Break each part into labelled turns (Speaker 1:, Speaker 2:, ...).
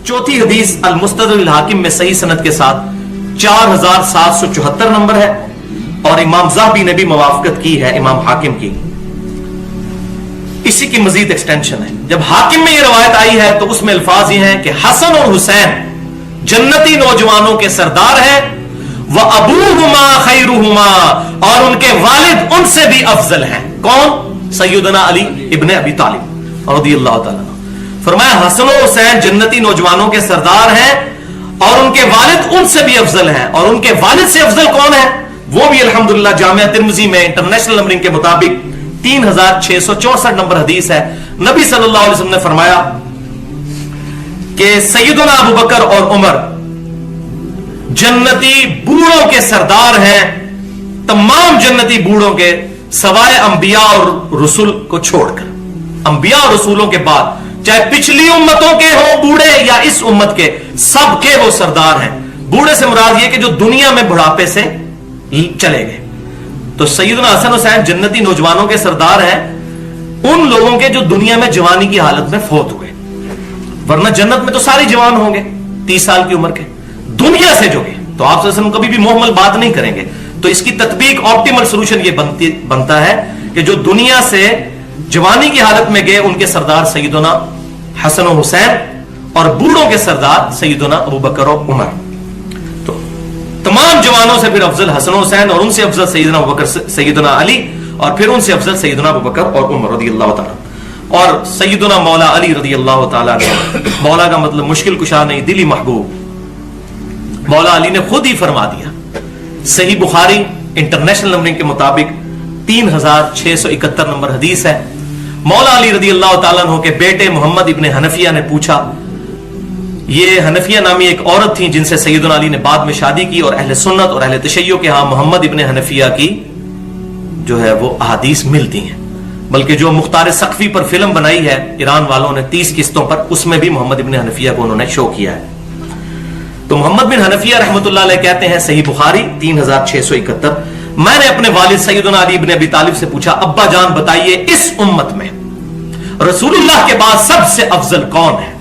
Speaker 1: चौथी हदीस अल-मुस्तदरक अल-हाकिम में सही सनद के साथ 4774 नंबर है, और इमाम ज़हबी ने भी मुवाफकत की है इमाम हाकिम की। इसी की मजीद एक्सटेंशन है। जब हाकिम में यह रवायत आई है तो उसमें अल्फाज ये हैं कि हसन और हुसैन जन्नती नौजवानों के सरदार हैं, व अबूहुमा खैरुहुमा, और उनके वालिद उनसे भी अफजल हैं। कौन? सैयदना अली इब्न अबी तालिब रज़ियल्लाहु ताला। फरमाया हसन और हुसैन जन्नती नौजवानों के सरदार हैं और उनके वालिद उनसे भी अफजल हैं। और उनके वालिद से अफजल कौन है? वो भी अल्हम्दुलिल्लाह जामिया तिर्मिज़ी में इंटरनेशनल नंबरिंग के मुताबिक 3664 नंबर हदीस है। नबी सल्लल्लाहु अलैहि वसल्लम ने फरमाया कि सैयदना अबू बकर और उमर जन्नती बूढ़ों के सरदार हैं, तमाम जन्नती बूढ़ों के सवाए अंबिया और रसूल को छोड़कर। अंबिया और रसूलों के बाद चाहे पिछली उम्मतों के हो बूढ़े या इस उम्मत के, सबके वो सरदार हैं। बूढ़े से मुराद ये कि जो दुनिया में बुढ़ापे से चले गए। तो सैयदना हसन हुसैन जन्नती नौजवानों के सरदार हैं, उन लोगों के जो दुनिया में जवानी की हालत में फौत हुए, वरना जन्नत में तो सारे जवान होंगे 30 साल की उम्र के, दुनिया से जो गए। तो आप कभी भी मोहम्मल बात नहीं करेंगे। तो इसकी तत्बीक ऑप्टिमल सोल्यूशन ये बनता है कि जो दुनिया से जवानी की हालत में गए उनके सरदार सैयदना हसन और हुसैन, और बूढ़ों के सरदार सैयदना अबू बकर और उमर। तो तमाम जवानों से फिर अफजल हसन हुसैन, और उनसे अफजल सैयदना अबू बकर सैयदना अली, और फिर उनसे अफजल सैयदना अबू बकर और उमर रज़ियल्लाहु ताला। और सैयदना मौला अली रज़ियल्लाहु ताला, मौला का मतलब मुश्किल कुशा नहीं, दिली महबूब। मौला अली ने खुद ही फरमा दिया, सही बुखारी इंटरनेशनल नंबरिंग के मुताबिक 3671 नंबर हदीस है। मौला अली रज़ियल्लाहु ताला अन्हु के बेटे मोहम्मद इब्ने हनफिया ने पूछा, ये हनफिया नामी एक औरत थी जिनसे सैयदना अली ने बाद में शादी की, और अहले सुन्नत और अहले तशय्युह के यहां मोहम्मद इब्ने हनफिया की जो है वो अहादीस मिलती हैं। बल्कि जो मुख्तार सक़फ़ी पर फिल्म बनाई है ईरान वालों ने 30 किस्तों पर, उसमें भी मोहम्मद इब्ने हनफिया को उन्होंने शो किया है। तो मोहम्मद बिन हनफिया रहमतुल्लाह अलैह कहते हैं, सही बुखारी 3671, मैंने अपने वालिद सैयदना अली इब्न अबी तालिब से पूछा, अब्बा जान बताइए इस उम्मत में रसूलुल्लाह के बाद सबसे अफजल कौन है?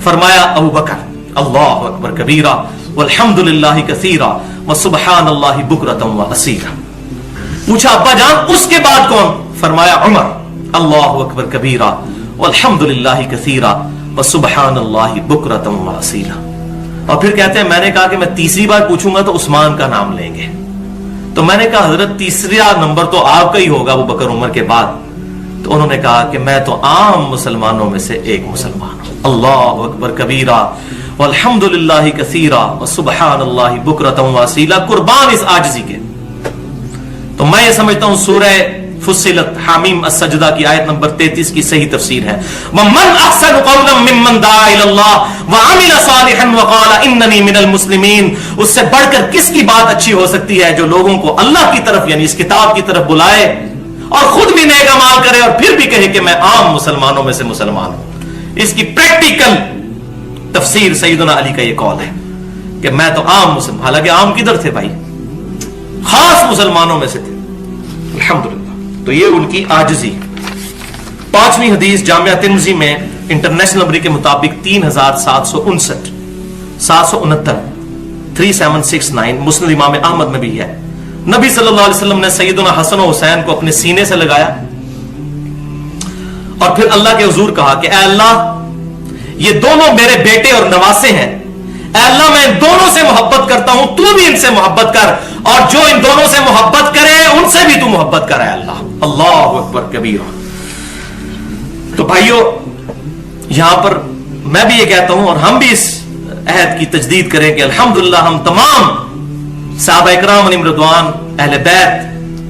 Speaker 1: फरमाया अबू बकर, अल्लाहु अकबर कबीरा वल्हम्दुलिल्लाहि कसीरा व सुब्हानल्लाहि बुकरतम व असीला। पूछा अब्बा जान उसके बाद कौन? फरमाया उमर, अल्लाहु अकबर कबीरा वल्हम्दुलिल्लाहि कसीरा व सुब्हानल्लाहि बुकरतम व असीला। और फिर कहते हैं मैंने कहा कि मैं तीसरी बार पूछूंगा तो उस्मान का नाम लेंगे। तो मैंने कहा हजरत तीसरा नंबर तो आपका ही होगा अबू बकर उमर के बाद। तो उन्होंने कहा कि मैं तो आम मुसलमानों में से एक मुसलमान हूं। अल्लाहु अकबर कबीरा वल्हम्दुलिल्लाहि कसीरा व सुब्हानल्लाहि बुकरतम व असीला, कुर्बान इस आजिज़ी के। तो मैं ये समझता हूं सूरह फुस्सिलत हामीम अस-सजदा की आयत नंबर 33 की सही तफसीर है, वमन अहसन कौलन मिम्मन दाअ इलल्लाह व अमिल सालिहन व क़ाल इन्ननी मिनल मुस्लिमीन। उससे बढ़कर किसकी बात अच्छी हो सकती है जो लोगों को अल्लाह की तरफ यानी इस किताब की तरफ बुलाए और खुद भी नेक अमाल करे और फिर भी कहे कि मैं आम मुसलमानों में से मुसलमान हूं। इसकी प्रैक्टिकल तफसीर सैयदना अली का यह कौल है कि मैं तो आम मुसलमान, हालांकि आम किधर थे भाई, खास मुसलमानों में से थे अल्हम्दुलिल्लाह। तो ये उनकी आजिज़ी। पांचवी हदीस जामिया तिर्मिज़ी में इंटरनेशनल नंबरिंग के मुताबिक 3769 3769, मुस्लिम इमाम अहमद में भी है। नबी सल्लल्लाहु अलैहि वसल्लम ने सैयदना हसन और हुसैन को अपने सीने से लगाया और फिर अल्लाह के हुजूर कहा कि ऐ अल्लाह, ये दोनों मेरे बेटे और नवासे हैं, ऐ अल्लाह मैं इन दोनों से मोहब्बत करता हूं, तू भी इनसे मोहब्बत कर, और जो इन दोनों से मोहब्बत करे उनसे भी तू मोहब्बत कर अल्लाह। अल्लाहु अकबर कबीरा। तो भाइयों यहां पर मैं भी ये कहता हूं और हम भी इस अहद की तजदीद करें कि अल्हम्दुलिल्लाह हम तमाम सहाबा इकराम अलैहिम रिदवान, अहले बैत,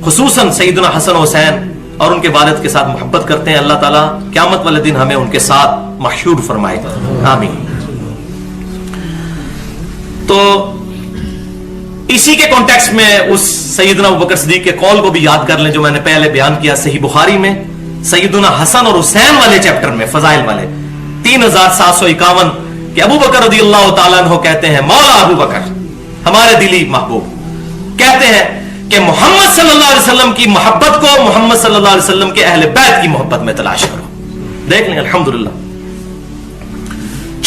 Speaker 1: खुसूसन सैयदना हसन हुसैन और उनके वालिद के साथ मोहब्बत करते हैं। अल्लाह ताला क़यामत वाले दिन हमें उनके साथ महशूर फरमाएगा, आमीन। तो इसी के कॉन्टेक्स्ट में उस सैयदना अबू बकर सिद्दीक के कौल को भी याद कर लें जो मैंने पहले बयान किया सही बुखारी में सैयदना हसन और हुसैन वाले चैप्टर में, फजाइल वाले 3751, कि अबू बकर रज़ियल्लाहु ताला अन्हु कहते हैं, मौला अबू बकर हमारे दिली महबूब कहते हैं कि मोहम्मद सल्लल्लाहु अलैहि वसल्लम की मोहब्बत को मोहम्मद सल्लल्लाहु अलैहि वसल्लम के अहले बैत की मोहब्बत में तलाश करो। देख लें अल्हम्दुलिल्लाह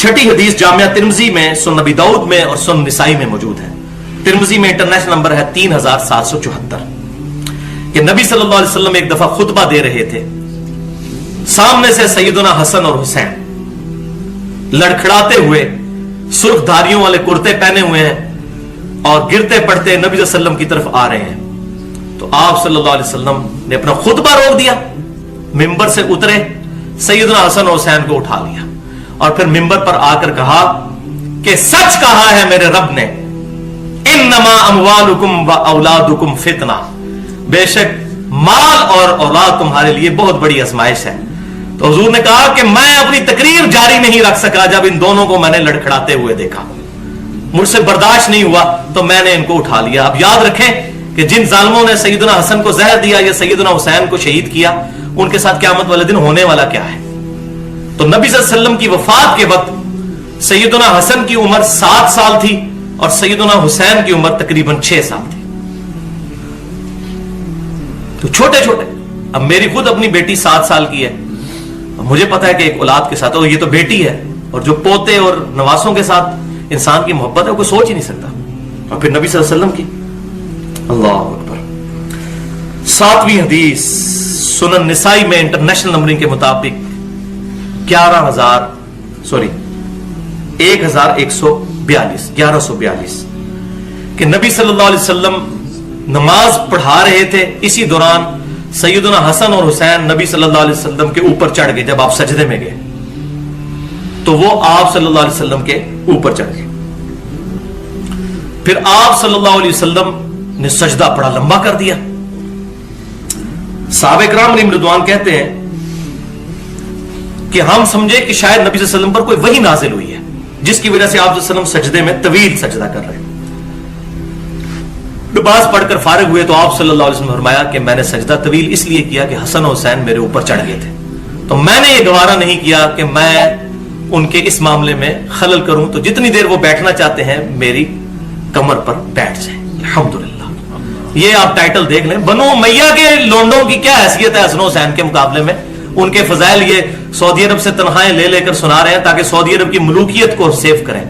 Speaker 1: छठी हदीस जामिया तिरमिजी में, सुन नबी दाऊद में और सुन निसाई में मौजूद है। तिरमिजी में इंटरनेशनल नंबर है 3774 कि नबी सल्लल्लाहु अलैहि वसल्लम एक दफा खुतबा दे रहे थे, सामने से सैयदना हसन और हुसैन लड़खड़ाते हुए सुर्ख धारियों वाले कुर्ते पहने हुए हैं और गिरते पड़ते नबी सल्लल्लाहु अलैहि वसल्लम की तरफ आ रहे हैं। तो आप सल्लल्लाहु अलैहि वसल्लम ने अपना खुतबा रोक दिया, मिंबर से उतरे, सैयदना हसन और हुसैन को उठा लिया और फिर मिंबर पर आकर कहा कि सच कहा है मेरे रब ने, इन्नमा अमवालुकुम व औलादुकुम फितना, बेशक माल और औलाद तुम्हारे लिए बहुत बड़ी आजमाइश है। तो हुजूर ने कहा कि मैं अपनी तकरीर जारी नहीं रख सका जब इन दोनों को मैंने लड़खड़ाते हुए देखा, मुझसे बर्दाश्त नहीं हुआ तो मैंने इनको उठा लिया। अब याद रखें कि जिन जालिमों ने सैयदना हसन को जहर दिया या सैयदना हुसैन को शहीद किया, उनके साथ क़यामत वाले दिन होने वाला क्या है। तो नबी सल्लल्लाहु अलैहि वसल्लम की वफात के वक्त सैयदना हसन की उम्र 7 साल थी और सैयदना हुसैन की उम्र तकरीबन 6 साल थी। तो छोटे छोटे। अब मेरी खुद अपनी बेटी 7 साल की है, मुझे पता है कि एक औलाद के साथ, और ये तो बेटी है, और जो पोते और नवासों के साथ इंसान की मोहब्बत है वो कोई सोच ही नहीं सकता। और फिर नबी सल्लल्लाहु अलैहि वसल्लम की, अल्लाह अकबर। 7वीं हदीस सुनन निसाई में इंटरनेशनल नंबरिंग के मुताबिक 1142 कि नबी सल्लल्लाहु अलैहि वसल्लम नमाज पढ़ा रहे थे। इसी दौरान सैयदना हसन और हुसैन नबी सल्लल्लाहु अलैहि वसल्लम के ऊपर चढ़ गए। जब आप सजदे में गए तो वो आप सल्लल्लाहु अलैहि वसल्लम के ऊपर चढ़ गए। फिर आप सल्लल्लाहु अलैहि वसल्लम ने सजदा बड़ा लंबा कर दिया। साहबे किराम रिज़वान कहते हैं कि हम समझे कि शायद नबी सल्लल्लाहु अलैहि वसल्लम पर कोई वही नाजिल हुई है जिसकी वजह से आप सल्लल्लाहु अलैहि वसल्लम सजदे में तवील सजदा कर रहे हैं। नमाज पढ़कर फारिग हुए तो आप सल्लल्लाहु अलैहि वसल्लम फरमाया कि मैंने सजदा तवील इसलिए किया कि हसन और हुसैन मेरे ऊपर चढ़ गए थे, तो मैंने ये गवारा नहीं किया कि मैं उनके इस मामले में खलल करूं, तो जितनी देर वो बैठना चाहते हैं मेरी कमर पर बैठ जाए। अल्हम्दुलिल्लाह। ये आप टाइटल देख लें, बनो उमैया के लोंडों की क्या हैसियत है हसन हुसैन के मुकाबले में। उनके फजाइल ये सऊदी अरब से तनख्वाहें ले लेकर सुना रहे हैं ताकि सऊदी अरब की मुलूकियत को सेव करें,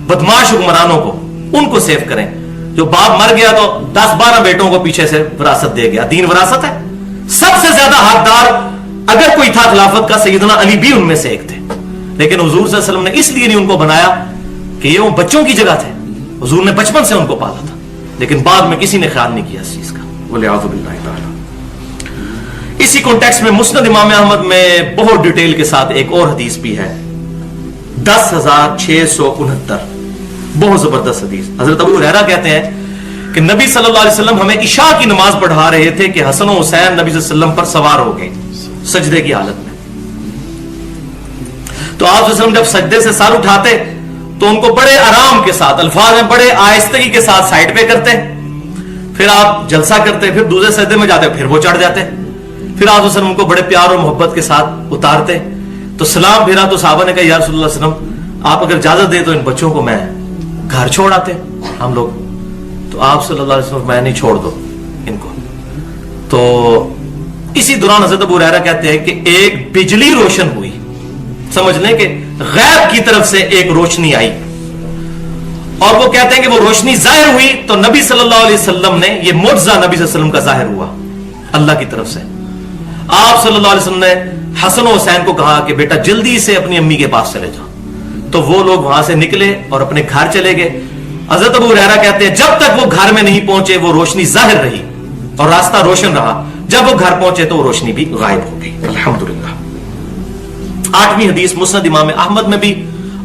Speaker 1: बदमाश हुक्मरानों को उनको सेव करें। जो बाप मर गया तो 10-12 बेटों को पीछे से विरासत दे गया। दीन विरासत है। सबसे ज्यादा हकदार अगर कोई था खिलाफत का, सैयदना अली भी उनमें से एक थे, लेकिन हुजूर सल्लल्लाहु अलैहि वसल्लम ने इसलिए नहीं उनको बनाया कि ये वो बच्चों की जगह थे। हुजूर ने बचपन से उनको पाला था, लेकिन बाद में किसी ने ख्याल नहीं किया इस चीज का। वलियाज़ु बिल्लाहि ताला। इसी कॉन्टेक्स्ट में मुस्नद इमाम अहमद में बहुत डिटेल के साथ एक और हदीस भी है, 10,669, बहुत जबरदस्त हदीस। हजरत अबू हुरैरा कहते हैं कि नबी सल्लल्लाहु अलैहि वसल्लम हमें इशा की नमाज पढ़ा रहे थे कि हसन और हुसैन नबी सल्लल्लाहु अलैहि वसल्लम पर सवार हो गए सजदे की हालत में। तो आप वसल्लम जब सजदे से सर उठाते तो उनको बड़े आराम के साथ, अल्फाज में बड़े आहिस्तगी के साथ साइड पे करते, फिर आप जलसा करते, फिर दूसरे सजदे में जाते, फिर वो चढ़ जाते, फिर आप वसल्लम उनको बड़े प्यार और मोहब्बत के साथ उतारते। तो सलाम फिरा तो साहबा ने कहा या रसूलुल्लाह सल्लल्लाहु अलैहि वसल्लम आप अगर इजाजत दे तो इन बच्चों को मैं घर छोड़ आते हम लोग। तो आप सल्लल्लाहु अलैहि वसल्लम मैं नहीं, छोड़ दो इनको। तो इसी दौरान हज़रत अबू हुरैरा कहते हैं कि एक बिजली रोशन हुई, समझ लें कि गैब की तरफ से एक रोशनी आई, और वो कहते हैं कि वो रोशनी जाहिर हुई तो नबी सल्लल्लाहु अलैहि वसल्लम ने, ये मुअज्जा नबी सल्लल्लाहु अलैहि वसल्लम का जाहिर हुआ अल्लाह की तरफ से। आप सल्लल्लाहु अलैहि वसल्लम ने हसन और हुसैन को कहा कि बेटा जल्दी से अपनी अम्मी के पास चले जाओ। तो वो लोग वहां से निकले और अपने घर चले गए। हज़रत अबू हुरैरा कहते हैं जब तक वो घर में नहीं पहुंचे वो रोशनी जाहिर रही और रास्ता रोशन रहा। जब वो घर पहुंचे तो वो रोशनी भी गायब हो गई। अल्हम्दुलिल्लाह। 8वीं हदीस मुस्नद इमाम अहमद में भी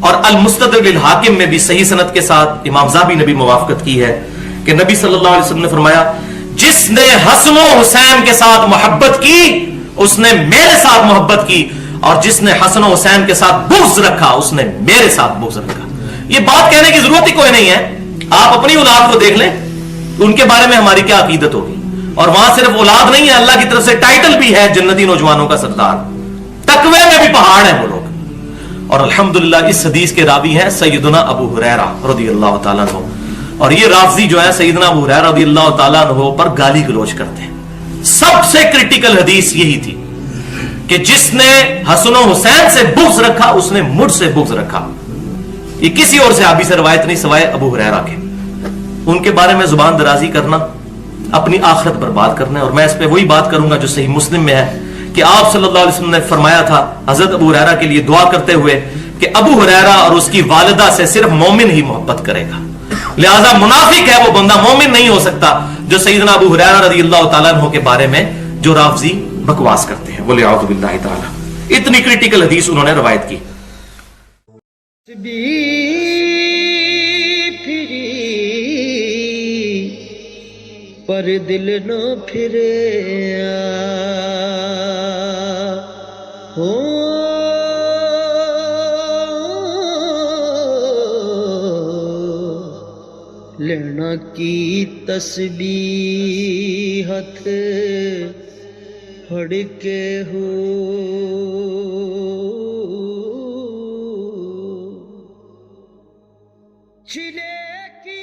Speaker 1: और अल मुस्तदरक लिल हाकिम में भी सही सनद के साथ इमाम ज़ाहबी ने भी मुवाफकत की है कि नबी सल्लल्लाहु अलैहि वसल्लम ने फरमाया जिसने हसन और हुसैन के साथ मोहब्बत की उसने मेरे साथ मोहब्बत की, और जिसने हसन और हुसैन के साथ बुग़्ज़ रखा उसने मेरे साथ बुग़्ज़ रखा। ये बात कहने की जरूरत ही कोई नहीं है, आप अपनी औलाद को देख लें, उनके बारे में हमारी क्या अकीदत होगी। और वहां सिर्फ औलाद नहीं है, अल्लाह की तरफ से टाइटल भी है जन्नती नौजवानों का सरदार, तकवे में भी पहाड़ है वो लोग। और अल्हम्दुलिल्लाह इस हदीस के रावी हैं सैयदना अबू हुरैरा रज़ियल्लाहु ताला अन्हु, और ये राफ़ज़ी जो है सैयदना अबू हुरैरा रज़ियल्लाहु ताला अन्हु पर गाली गलौज करते हैं। सबसे क्रिटिकल हदीस यही थी कि जिसने हसन और हुसैन से बुग़्ज़ रखा उसने मुझसे बुग़्ज़ रखा। یہ کسی اور صحابی سے روایت نہیں سوائے ابو ہریرہ کے. ان کے بارے میں زبان درازی کرنا اپنی آخرت برباد کرنا ہے. اور میں اس پہ وہی بات کروں گا جو صحیح مسلم میں ہے کہ آپ صلی اللہ علیہ وسلم نے فرمایا تھا حضرت ابو ہریرہ کے لیے دعا کرتے ہوئے کہ ابو ہریرہ اور اس کی والدہ سے صرف مومن ہی محبت کرے گا, لہذا منافق ہے وہ بندہ, مومن نہیں ہو سکتا جو سیدنا ابو ہریرہ رضی اللہ تعالیٰ عنہ کے بارے میں جو رافضی بکواس کرتے ہیں. وَلِعَوْذُ بِاللَّهِ تَعَالَى. اتنی کریٹیکل حدیث انہوں نے روایت کی.
Speaker 2: پر دل نہ پھرے ہو لینا کی تسبیح ہتھ پھڑ کے ہو چھلے کی